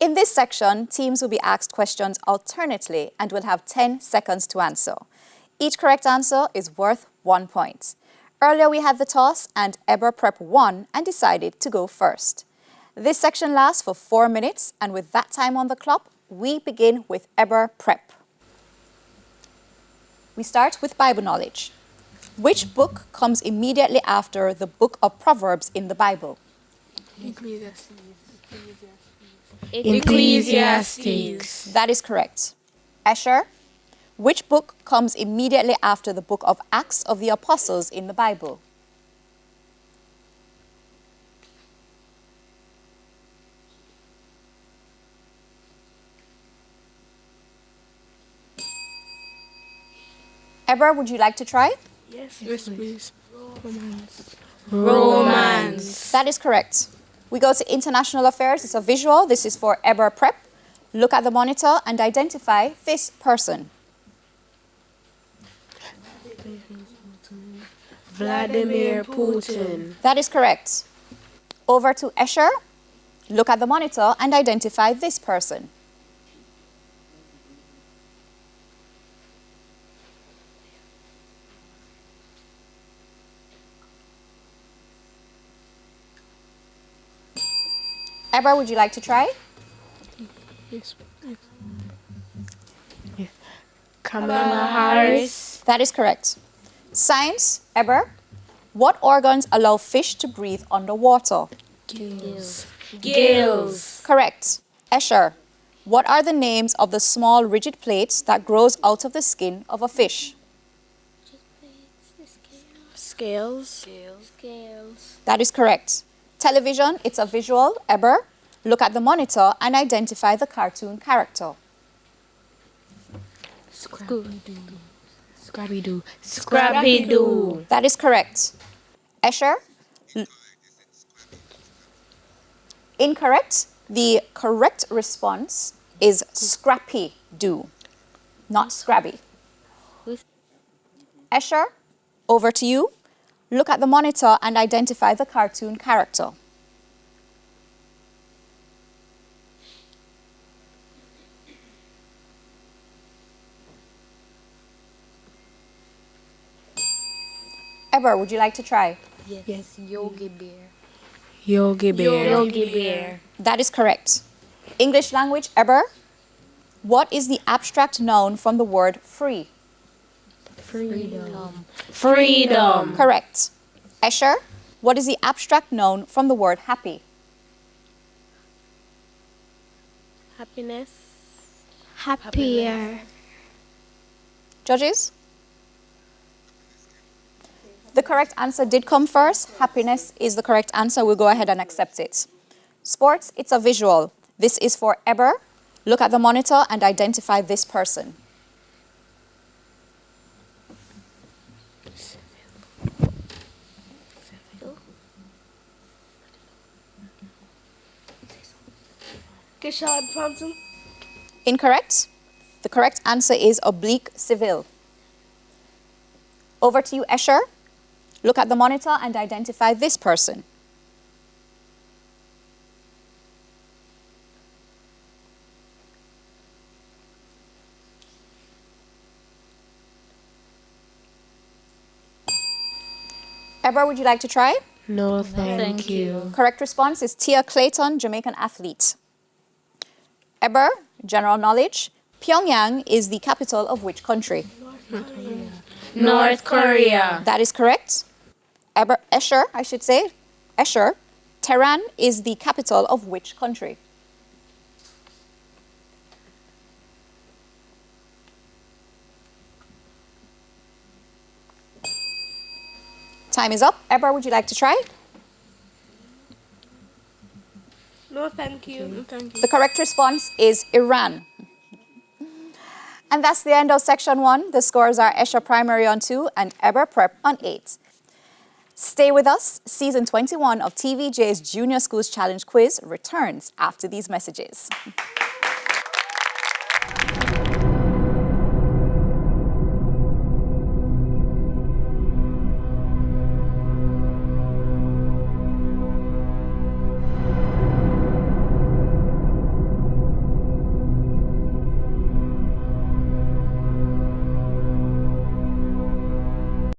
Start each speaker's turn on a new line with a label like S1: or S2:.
S1: In this section, teams will be asked questions alternately and will have 10 seconds to answer. Each correct answer is worth 1 point. Earlier we had the toss and Eber Prep won and decided to go first. This section lasts for 4 minutes, and with that time on the clock, we begin with Eber Prep. We start with Bible knowledge. Which book comes immediately after the book of Proverbs in the Bible?
S2: Ecclesiastes.
S1: That is correct. Esher, which book comes immediately after the book of Acts of the Apostles in the Bible? Eber, would you like to try?
S2: Yes, please.
S3: Romance.
S1: That is correct. We go to international affairs. It's a visual. This is for Eber Prep. Look at the monitor and identify this person.
S3: Vladimir Putin.
S1: That is correct. Over to Esher. Look at the monitor and identify this person. Eber, would you like to try?
S2: Yes.
S3: Kamala Harris.
S1: That is correct. Science, Eber. What organs allow fish to breathe underwater?
S3: Gills.
S1: Correct. Esher. What are the names of the small rigid plates that grows out of the skin of a fish?
S3: Scales.
S1: That is correct. Television, it's a visual. Eber, look at the monitor and identify the cartoon character.
S3: Scrappy-Doo.
S1: That is correct. Esher? Incorrect. The correct response is Scrappy-Doo, not Scrabby. Esher, over to you. Look at the monitor and identify the cartoon character. Eber, would you like to try?
S3: Yes. Yogi Bear.
S1: That is correct. English language, Eber. What is the abstract noun from the word free?
S3: Freedom.
S1: Correct. Esher, what is the abstract noun from the word happy?
S3: Happiness.
S2: Happier.
S1: Judges? The correct answer did come first. Happiness is the correct answer. We'll go ahead and accept it. Sports, it's a visual. This is for Eber. Look at the monitor and identify this person.
S3: Kishad Thompson.
S1: Incorrect. The correct answer is oblique civil. Over to you, Esher. Look at the monitor and identify this person. Eber, would you like to try?
S2: No, thank you.
S1: Correct response is Tia Clayton, Jamaican athlete. Eber, general knowledge. Pyongyang is the capital of which country?
S3: North Korea.
S1: That is correct. Esher, I should say. Esher, Tehran is the capital of which country? Time is up. Eber, would you like to try?
S3: No, thank you.
S1: The correct response is Iran. And that's the end of section 1. The scores are Esher Primary on 2 and Eber Prep on 8. Stay with us. Season 21 of TVJ's Junior Schools Challenge quiz returns after these messages.